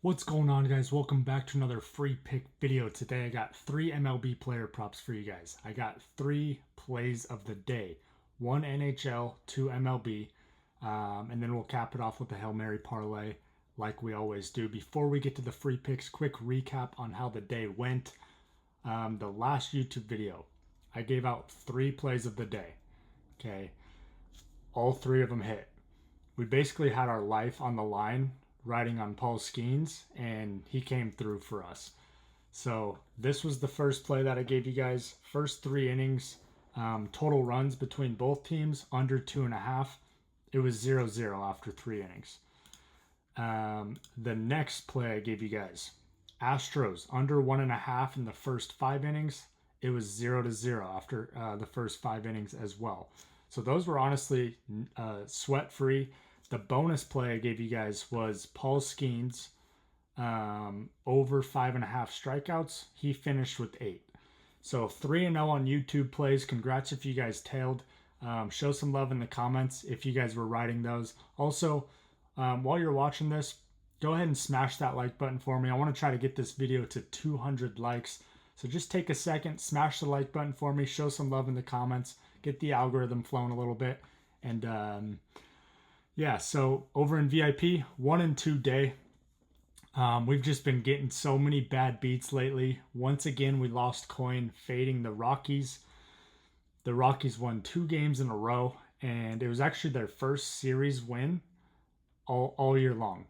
What's going on, guys? Welcome back to another free pick video. Today I got 3 MLB player props for you guys. I got 3 plays of the day, 1 NHL, 2 MLB, and then we'll cap it off with the Hail Mary parlay like we always do. Before we get to the free picks, quick recap on how the day went. The last YouTube video, I gave out 3 plays of the day. Okay, all 3 of them hit. We basically had our life on the line riding on Paul Skeens, and he came through for us. So this was the first play that I gave you guys. First 3 innings, total runs between both teams under 2.5. It was 0-0 after 3 innings. The next play I gave you guys, Astros under 1.5 in the first 5 innings. It was 0-0 after the first 5 innings as well. So those were honestly sweat free. The bonus play I gave you guys was Paul Skeens over 5.5 strikeouts. He finished with 8. So 3-0 on YouTube plays. Congrats if you guys tailed. Show some love in the comments if you guys were riding those. Also, while you're watching this, go ahead and smash that like button for me. I want to try to get this video to 200 likes. So just take a second, smash the like button for me, show some love in the comments, get the algorithm flowing a little bit. And yeah, so over in VIP, 1 and 2 day. We've just been getting so many bad beats lately. Once again, we lost coin fading the Rockies. The Rockies won 2 games in a row, and it was actually their first series win all year long.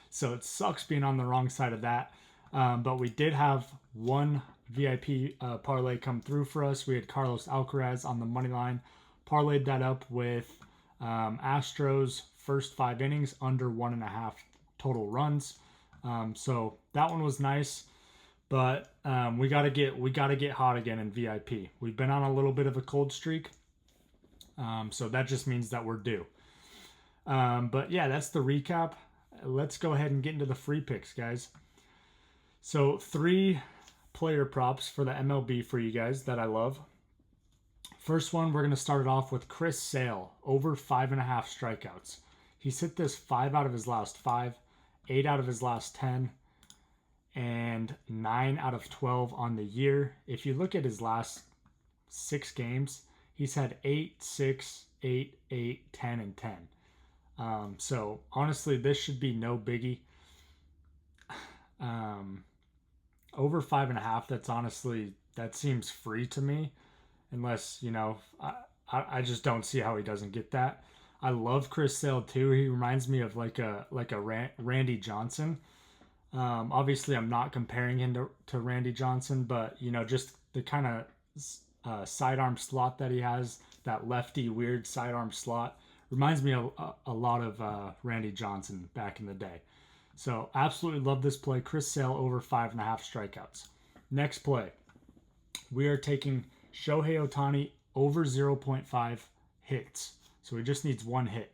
So it sucks being on the wrong side of that. But we did have one VIP parlay come through for us. We had Carlos Alcaraz on the money line. Parlayed that up with Astros first 5 innings under 1.5 total runs. So that one was nice, but we gotta get hot again in VIP. We've been on a little bit of a cold streak, so that just means that we're due. But yeah, that's the recap. Let's go ahead and get into the free picks, guys. So 3 player props for the MLB for you guys that I love. First one, we're going to start it off with Chris Sale, over 5.5 strikeouts. He's hit this 5 out of his last 5, 8 out of his last 10, and 9 out of 12 on the year. If you look at his last 6 games, he's had 8, 6, 8, 8, 10, and 10. So honestly, this should be no biggie. Over 5.5, that seems free to me. Unless, you know, I just don't see how he doesn't get that. I love Chris Sale too. He reminds me of like a Randy Johnson. Obviously, I'm not comparing him to Randy Johnson, but, you know, just the kind of sidearm slot that he has, that lefty weird sidearm slot, reminds me a lot of Randy Johnson back in the day. So absolutely love this play. Chris Sale over 5.5 strikeouts. Next play, we are taking Shohei Ohtani over 0.5 hits. So he just needs 1 hit.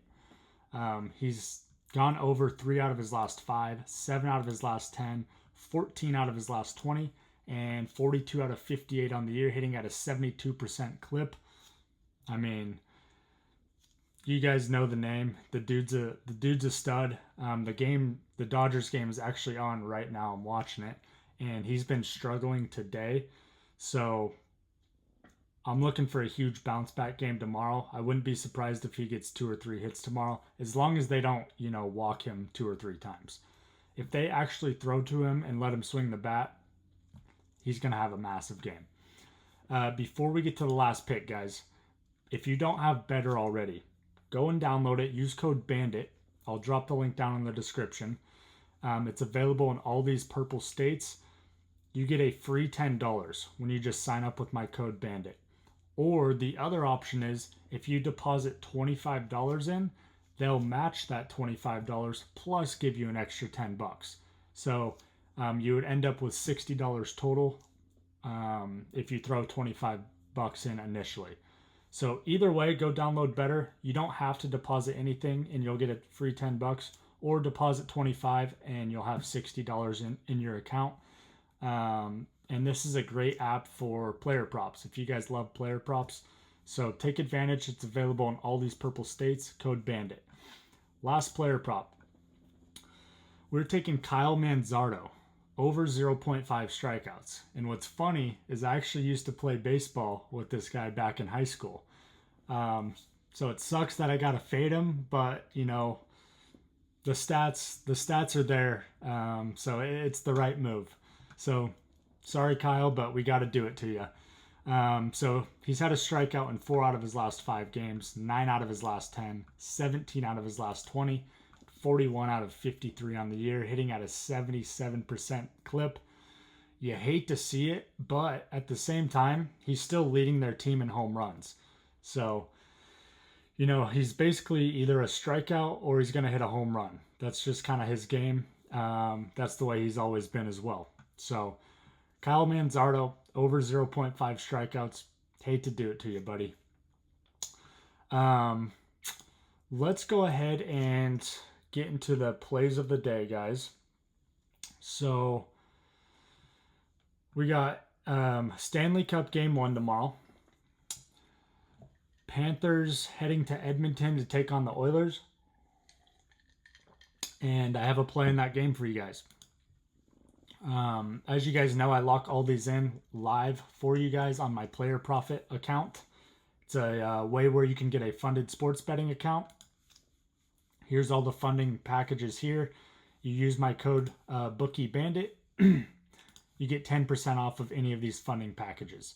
He's gone over 3 out of his last 5, 7 out of his last 10, 14 out of his last 20, and 42 out of 58 on the year, hitting at a 72% clip. I mean, you guys know the name. The dude's a stud. The Dodgers game is actually on right now. I'm watching it, and he's been struggling today. So I'm looking for a huge bounce back game tomorrow. I wouldn't be surprised if he gets 2 or 3 hits tomorrow, as long as they don't, you know, walk him 2 or 3 times. If they actually throw to him and let him swing the bat, he's going to have a massive game. Before we get to the last pick, guys, if you don't have BETR already, go and download it. Use code BANDIT. I'll drop the link down in the description. It's available in all these purple states. You get a free $10 when you just sign up with my code BANDIT. Or the other option is, if you deposit $25 in, they'll match that $25 plus give you an extra $10. So you would end up with $60 total if you throw $25 in initially. So either way, go download BETR. You don't have to deposit anything and you'll get a free $10, or deposit $25 and you'll have $60 in your account. And this is a great app for player props if you guys love player props. So take advantage. It's available in all these purple states. Code BANDIT. Last player prop. We're taking Kyle Manzardo over 0.5 strikeouts. And what's funny is I actually used to play baseball with this guy back in high school. So it sucks that I got to fade him, but you know, the stats are there. So it's the right move. So sorry, Kyle, but we got to do it to you. So he's had a strikeout in 4 out of his last 5 games, 9 out of his last 10, 17 out of his last 20, 41 out of 53 on the year, hitting at a 77% clip. You hate to see it, but at the same time, he's still leading their team in home runs. So, you know, he's basically either a strikeout or he's going to hit a home run. That's just kind of his game. That's the way he's always been as well. So, Kyle Manzardo, over 0.5 strikeouts. Hate to do it to you, buddy. Let's go ahead and get into the plays of the day, guys. So we got Stanley Cup Game 1 tomorrow. Panthers heading to Edmonton to take on the Oilers. And I have a play in that game for you guys. As you guys know, I lock all these in live for you guys on my Player Profit account. It's a way where you can get a funded sports betting account. Here's all the funding packages here. You use my code BOOKIEBANDIT. You get 10% off of any of these funding packages.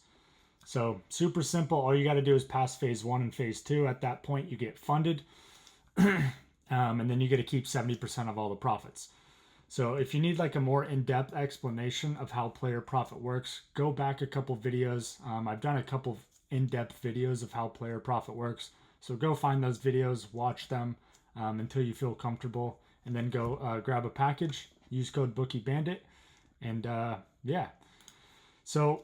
So super simple. All you got to do is pass phase 1 and phase 2. At that point, you get funded. And then you get to keep 70% of all the profits. So if you need like a more in-depth explanation of how Player Profit works, go back a couple videos. I've done a couple in-depth videos of how Player Profit works. So go find those videos, watch them until you feel comfortable, and then go grab a package. Use code BOOKIEBANDIT, and yeah. So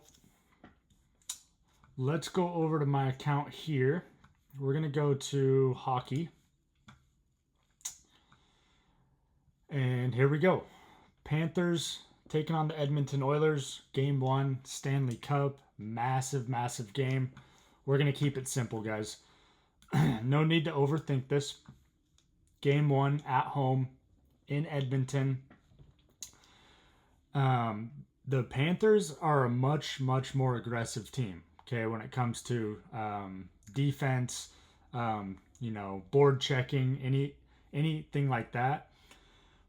let's go over to my account here. We're gonna go to hockey. And here we go. Panthers taking on the Edmonton Oilers. Game 1, Stanley Cup. Massive, massive game. We're going to keep it simple, guys. No need to overthink this. Game 1 at home in Edmonton. The Panthers are a much, much more aggressive team, okay, when it comes to defense, you know, board checking, anything like that.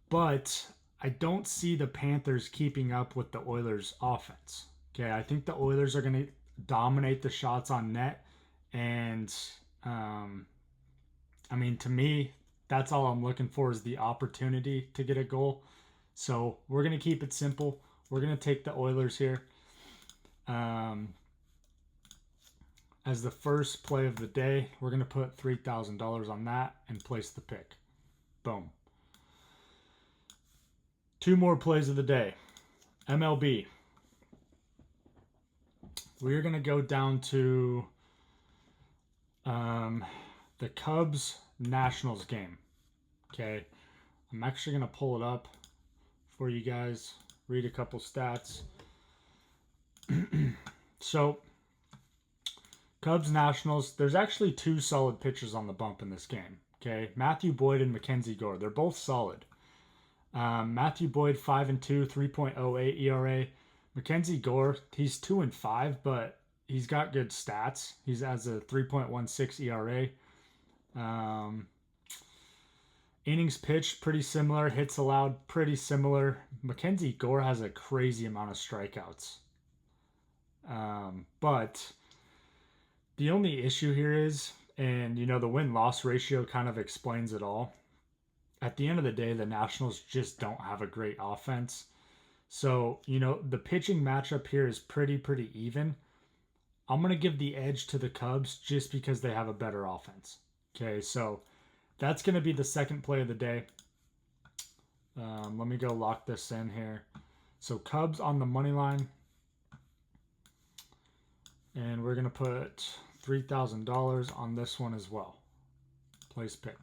But I don't see the Panthers keeping up with the Oilers' offense. Okay, I think the Oilers are going to dominate the shots on net. And, I mean, to me, that's all I'm looking for is the opportunity to get a goal. So we're going to keep it simple. We're going to take the Oilers here. As the first play of the day, we're going to put $3,000 on that and place the pick. Boom. 2 more plays of the day. MLB. We're going to go down to the Cubs-Nationals game. Okay. I'm actually going to pull it up for you guys. Read a couple stats. So, Cubs-Nationals. There's actually 2 solid pitchers on the bump in this game. Okay. Matthew Boyd and Mackenzie Gore. They're both solid. Matthew Boyd 5-2, 3.08 ERA. Mackenzie Gore, he's 2-5, but he's got good stats. He's has a 3.16 ERA. Innings pitched pretty similar. Hits allowed pretty similar. Mackenzie Gore has a crazy amount of strikeouts. But the only issue here is, and you know, the win-loss ratio kind of explains it all. At the end of the day, the Nationals just don't have a great offense. So, you know, the pitching matchup here is pretty even. I'm going to give the edge to the Cubs just because they have a better offense. Okay, so that's going to be the second play of the day. Let me go lock this in here. So Cubs on the money line. And we're going to put $3,000 on this one as well. Place pick.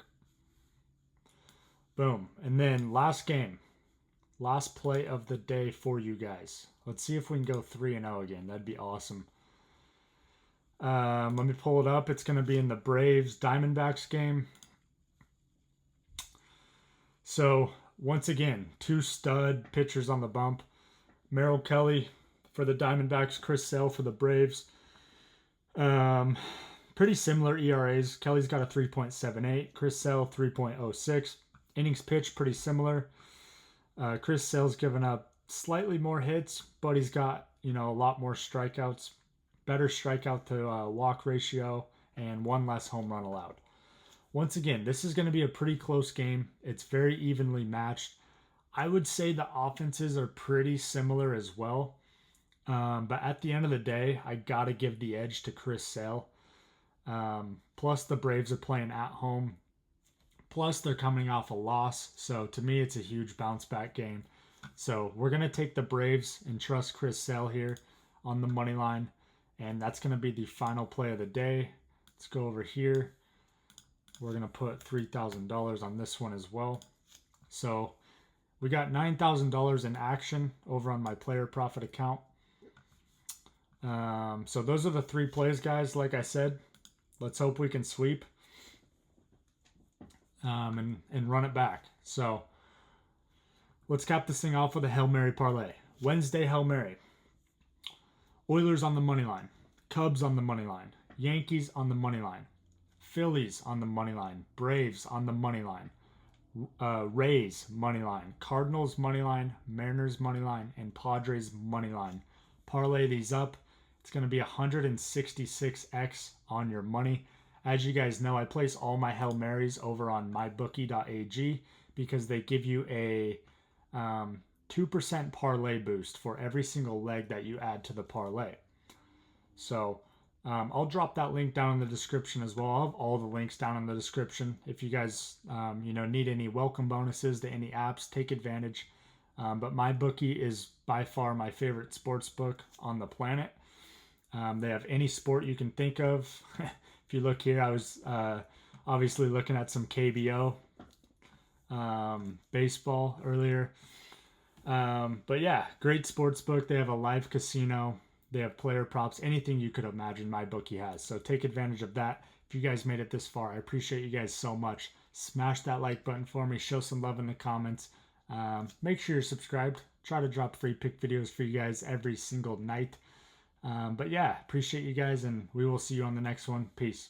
Boom. And then last game. Last play of the day for you guys. Let's see if we can go 3-0 again. That'd be awesome. Let me pull it up. It's going to be in the Braves-Diamondbacks game. So once again, 2 stud pitchers on the bump. Merrill Kelly for the Diamondbacks, Chris Sale for the Braves. Pretty similar ERAs. Kelly's got a 3.78, Chris Sale 3.06. Innings pitched pretty similar. Chris Sale's given up slightly more hits, but he's got, a lot more strikeouts, better strikeout to walk ratio, and 1 less home run allowed. Once again, this is going to be a pretty close game. It's very evenly matched. I would say the offenses are pretty similar as well. But at the end of the day, I got to give the edge to Chris Sale. Plus, the Braves are playing at home. Plus, they're coming off a loss. So, to me, it's a huge bounce-back game. So, we're going to take the Braves and trust Chris Sale here on the money line. And that's going to be the final play of the day. Let's go over here. We're going to put $3,000 on this one as well. So, we got $9,000 in action over on my player profit account. So those are the 3 plays, guys. Like I said, let's hope we can sweep and run it back. So let's cap this thing off with a Hail Mary parlay. Wednesday Hail Mary. Oilers on the money line. Cubs on the money line. Yankees on the money line. Phillies on the money line. Braves on the money line. Rays money line. Cardinals money line. Mariners money line. And Padres money line. Parlay these up. It's going to be 166x on your money. As you guys know, I place all my Hail Marys over on MYBOOKIE.ag because they give you a 2% parlay boost for every single leg that you add to the parlay. So I'll drop that link down in the description as well. I'll have all the links down in the description. If you guys need any welcome bonuses to any apps, take advantage. But MyBookie is by far my favorite sports book on the planet. They have any sport you can think of. If you look here, I was obviously looking at some KBO baseball earlier. But yeah, great sports book. They have a live casino. They have player props. Anything you could imagine MyBookie has. So take advantage of that. If you guys made it this far, I appreciate you guys so much. Smash that like button for me. Show some love in the comments. Make sure you're subscribed. Try to drop free pick videos for you guys every single night. But yeah, appreciate you guys, and we will see you on the next one. Peace.